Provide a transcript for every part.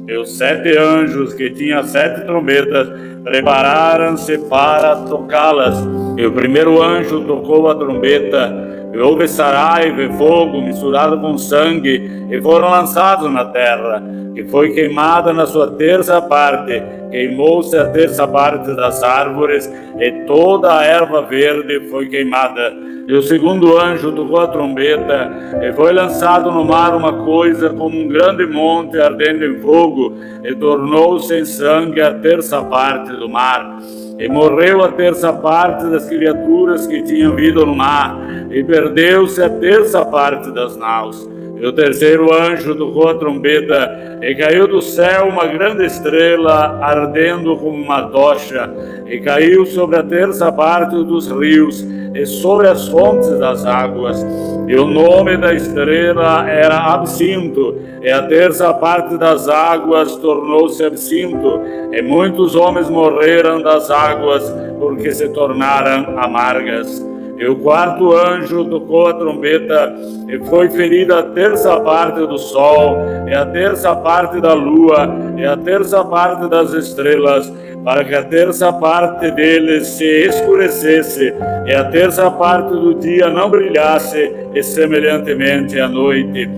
E os 7 anjos que tinham 7 trombetas prepararam-se para tocá-las. E o primeiro anjo tocou a trombeta, e houve saraiva e fogo misturado com sangue, e foram lançados na terra, que foi queimada na sua terça parte. Queimou-se a terça parte das árvores, e toda a erva verde foi queimada. E o segundo anjo tocou a trombeta, e foi lançado no mar uma coisa como um grande monte ardendo em fogo, e tornou-se em sangue a terça parte do mar. E morreu a terça parte das criaturas que tinham vida no mar, e perdeu-se a terça parte das naus. E o terceiro anjo tocou a trombeta, e caiu do céu uma grande estrela, ardendo como uma tocha, e caiu sobre a terça parte dos rios, e sobre as fontes das águas. E o nome da estrela era Absinto, e a terça parte das águas tornou-se absinto, e muitos homens morreram das águas, porque se tornaram amargas. E o quarto anjo tocou a trombeta, e foi ferida a terça parte do sol, e a terça parte da lua, e a terça parte das estrelas, para que a terça parte deles se escurecesse, e a terça parte do dia não brilhasse, e semelhantemente à noite.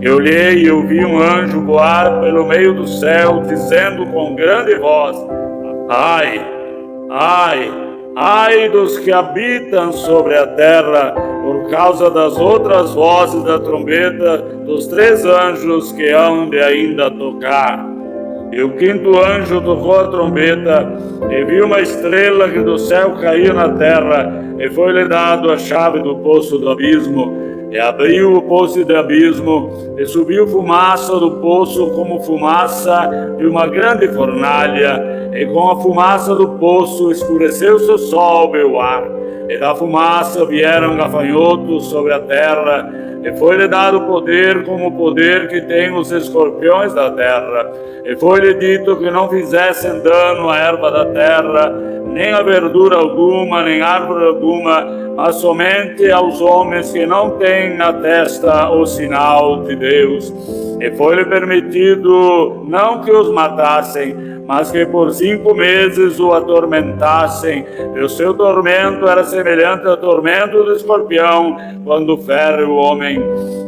Eu olhei e ouvi um anjo voar pelo meio do céu, dizendo com grande voz: Ai, ai, ai dos que habitam sobre a terra, por causa das outras vozes da trombeta dos 3 anjos que hão de ainda tocar. E o quinto anjo tocou a trombeta, e viu uma estrela que do céu caiu na terra, e foi-lhe dado a chave do poço do abismo. E abriu o poço do abismo, e subiu fumaça do poço como fumaça de uma grande fornalha, e com a fumaça do poço escureceu-se o sol e o ar. E da fumaça vieram gafanhotos sobre a terra, e foi-lhe dado poder como o poder que tem os escorpiões da terra. E foi-lhe dito que não fizessem dano à erva da terra, nem a verdura alguma, nem árvore alguma, mas somente aos homens que não têm na testa o sinal de Deus. E foi-lhe permitido não que os matassem, mas que por 5 meses o atormentassem. E o seu tormento era semelhante ao tormento do escorpião, quando fere o homem.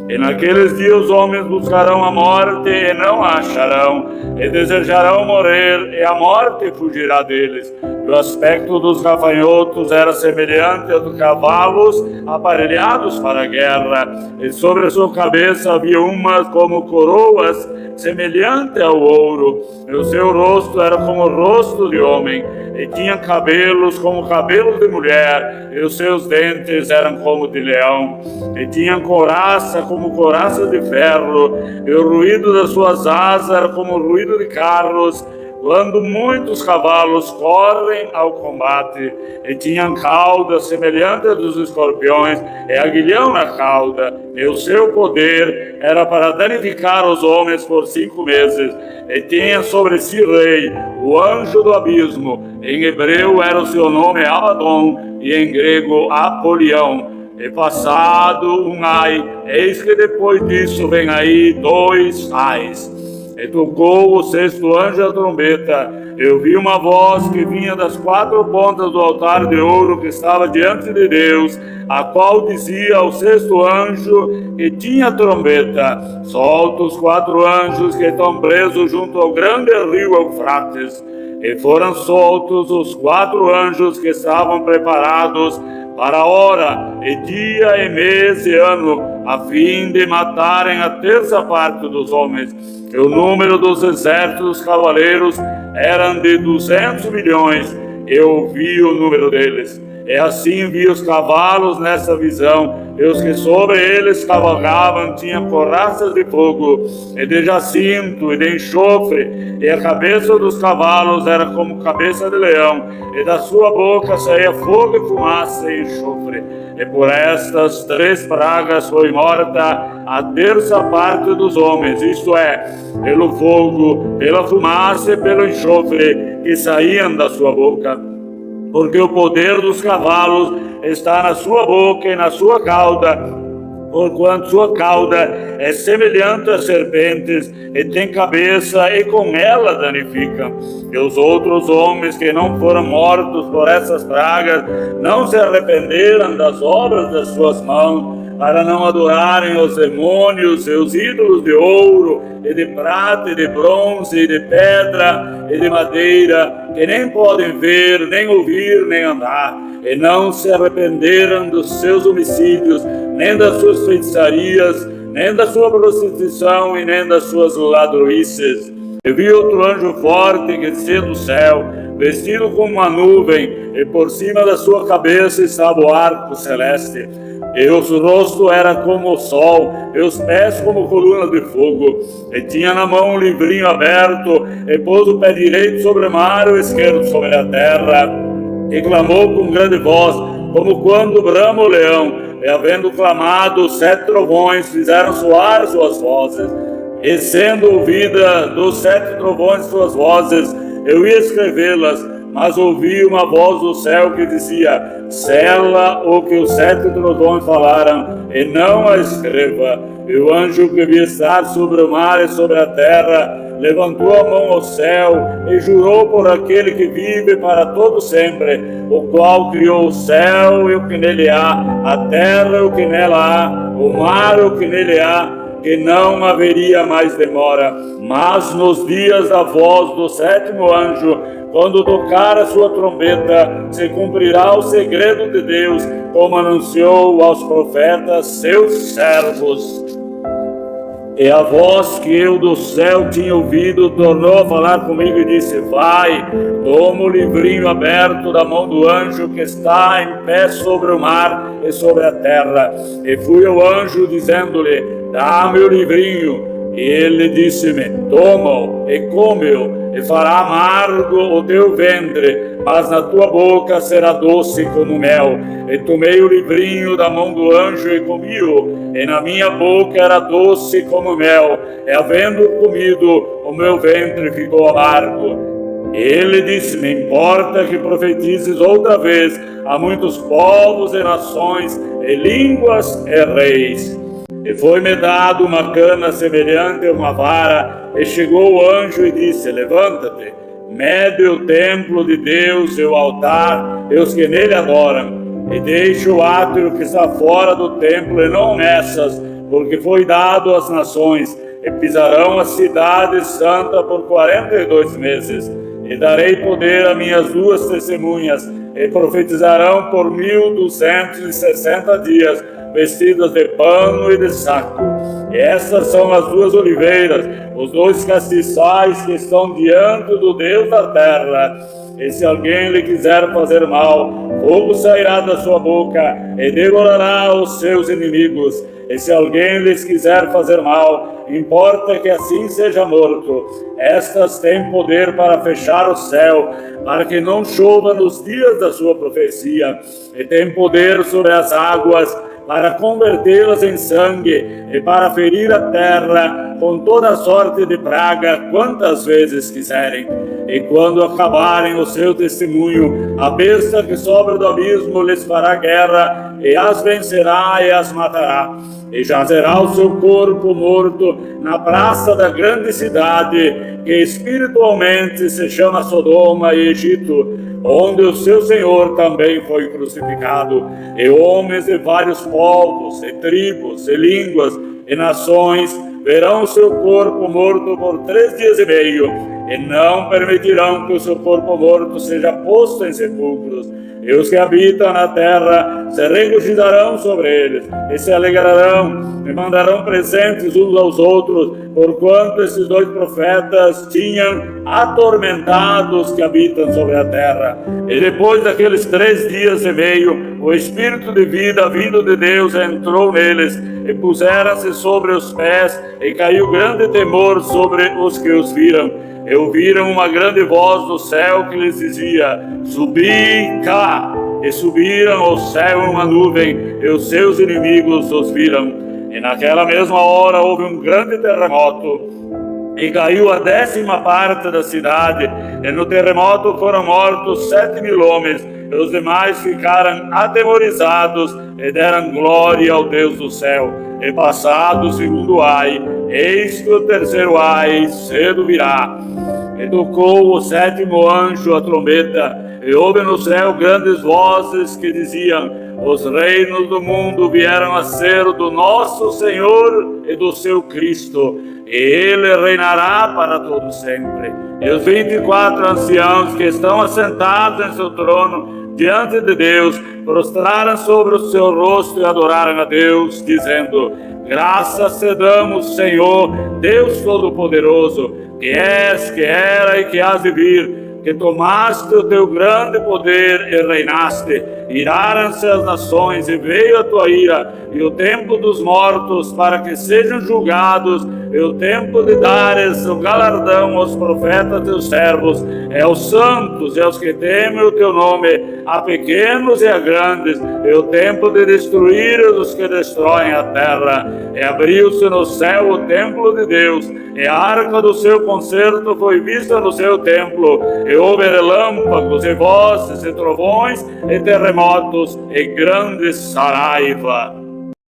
E naqueles dias os homens buscarão a morte e não a acharão, e desejarão morrer, e a morte fugirá deles. E o aspecto dos gafanhotos era semelhante ao de cavalos aparelhados para a guerra, e sobre a sua cabeça havia umas como coroas, semelhante ao ouro, e o seu rosto era como o rosto de homem, e tinha cabelos como cabelos de mulher, e os seus dentes eram como de leão, e tinha couraça como couraça de ferro, e o ruído das suas asas era como o ruído de carros, quando muitos cavalos correm ao combate. E tinham cauda semelhante a dos escorpiões, e aguilhão na cauda, e o seu poder era para danificar os homens por 5 meses. E tinha sobre si rei, o anjo do abismo. Em hebreu era o seu nome Abaddon, e em grego Apolião. E passado um ai, eis que depois disso vem aí 2 ais. E tocou o 6º anjo a trombeta. Eu vi uma voz que vinha das 4 pontas do altar de ouro que estava diante de Deus, a qual dizia ao 6º anjo que tinha a trombeta: solta os 4 anjos que estão presos junto ao grande rio Eufrates. E foram soltos os 4 anjos que estavam preparados para a hora, e dia, e mês, e ano, a fim de matarem a terça parte dos homens. E o número dos exércitos dos cavaleiros eram de 200 milhões. Eu ouvi o número deles. E assim vi os cavalos nessa visão, e os que sobre eles cavalgavam tinham couraças de fogo, e de jacinto, e de enxofre, e a cabeça dos cavalos era como cabeça de leão, e da sua boca saía fogo e fumaça e enxofre. E por estas 3 pragas foi morta a terça parte dos homens, isto é, pelo fogo, pela fumaça e pelo enxofre que saíam da sua boca. Porque o poder dos cavalos está na sua boca e na sua cauda, porquanto sua cauda é semelhante a serpentes, e tem cabeça, e com ela danifica. E os outros homens que não foram mortos por essas pragas, não se arrependeram das obras das suas mãos, para não adorarem os demônios e os ídolos de ouro, e de prata, e de bronze, e de pedra, e de madeira, que nem podem ver, nem ouvir, nem andar, e não se arrependeram dos seus homicídios, nem das suas feitiçarias, nem da sua prostituição, e nem das suas ladroices. Eu vi outro anjo forte que descia do céu, vestido como uma nuvem, e por cima da sua cabeça estava o arco celeste. E o seu rosto era como o sol, e os pés como colunas de fogo. E tinha na mão um livrinho aberto, e pôs o pé direito sobre o mar e o esquerdo sobre a terra. E clamou com grande voz, como quando brama o leão. E havendo clamado, os 7 trovões fizeram soar suas vozes. E sendo ouvida dos 7 trovões suas vozes, eu ia escrevê-las, mas ouvi uma voz do céu que dizia: sela o que os 7 trovões falaram, e não a escreva. E o anjo que devia estar sobre o mar e sobre a terra levantou a mão ao céu e jurou por aquele que vive para todo sempre, o qual criou o céu e o que nele há, a terra e o que nela há, o mar e o que nele há, que não haveria mais demora. Mas nos dias da voz do 7º anjo, quando tocar a sua trombeta, se cumprirá o segredo de Deus, como anunciou aos profetas seus servos. E a voz que eu do céu tinha ouvido tornou a falar comigo e disse: vai, toma o livrinho aberto da mão do anjo que está em pé sobre o mar e sobre a terra. E fui ao anjo dizendo-lhe: dá-me o livrinho. E ele disse-me: toma-o e come-o, e fará amargo o teu ventre, mas na tua boca será doce como mel. E tomei o livrinho da mão do anjo e comi-o, e na minha boca era doce como mel, e havendo comido, o meu ventre ficou amargo. Ele disse-me: importa que profetizes outra vez a muitos povos e nações, e línguas e reis. E foi-me dado uma cana semelhante a uma vara, e chegou o anjo e disse: levanta-te, mede o templo de Deus e o altar, e os que nele adoram, e deixa o átrio que está fora do templo, e não meças, porque foi dado às nações, e pisarão a cidade santa por 42 meses. E darei poder a minhas 2 testemunhas, e profetizarão por 1260 dias, vestidas de pano e de saco. E estas são as 2 oliveiras, os 2 castiçais que estão diante do Deus da terra. E se alguém lhe quiser fazer mal, fogo sairá da sua boca e devorará os seus inimigos. E se alguém lhes quiser fazer mal, importa que assim seja morto. Estas têm poder para fechar o céu, para que não chova nos dias da sua profecia, e têm poder sobre as águas, para convertê-las em sangue, e para ferir a terra com toda sorte de praga, quantas vezes quiserem. E quando acabarem o seu testemunho, a besta que sobra do abismo lhes fará guerra, e as vencerá e as matará. E jazerá o seu corpo morto na praça da grande cidade, que espiritualmente se chama Sodoma e Egito, onde o seu Senhor também foi crucificado. E homens de vários povos, e tribos, e línguas, e nações verão o seu corpo morto por 3 dias e meio, e não permitirão que o seu corpo morto seja posto em sepulcros. E os que habitam na terra se regozijarão sobre eles, e se alegrarão, e mandarão presentes uns aos outros, porquanto esses 2 profetas tinham atormentado os que habitam sobre a terra. E depois daqueles 3 dias e meio, o Espírito de vida vindo de Deus entrou neles, e puseram-se sobre os pés, e caiu grande temor sobre os que os viram. E ouviram uma grande voz do céu que lhes dizia: subi cá. E subiram ao céu uma nuvem, e os seus inimigos os viram. E naquela mesma hora houve um grande terremoto, e caiu a 10ª parte da cidade, e no terremoto foram mortos 7.000 homens, e os demais ficaram atemorizados e deram glória ao Deus do céu. E passado o segundo ai, eis que o terceiro ai cedo virá. E tocou o sétimo anjo a trombeta, e houve no céu grandes vozes que diziam: os reinos do mundo vieram a ser do nosso Senhor e do seu Cristo, e ele reinará para todo sempre. E os 24 anciãos que estão assentados em seu trono diante de Deus prostraram sobre o seu rosto e adoraram a Deus, dizendo: graças te damos, Senhor, Deus Todo-Poderoso, que és, que era e que hás de vir, que tomaste o teu grande poder e reinaste. Iraram-se as nações e veio a tua ira, e o tempo dos mortos para que sejam julgados, e o tempo de dares o galardão aos profetas teus servos, e aos santos e aos que temem o teu nome, a pequenos e a grandes, e o tempo de destruir os que destroem a terra. E abriu-se no céu o templo de Deus, e a arca do seu concerto foi vista no seu templo, e houve relâmpagos e vozes e trovões e terremotos e grande saraiva.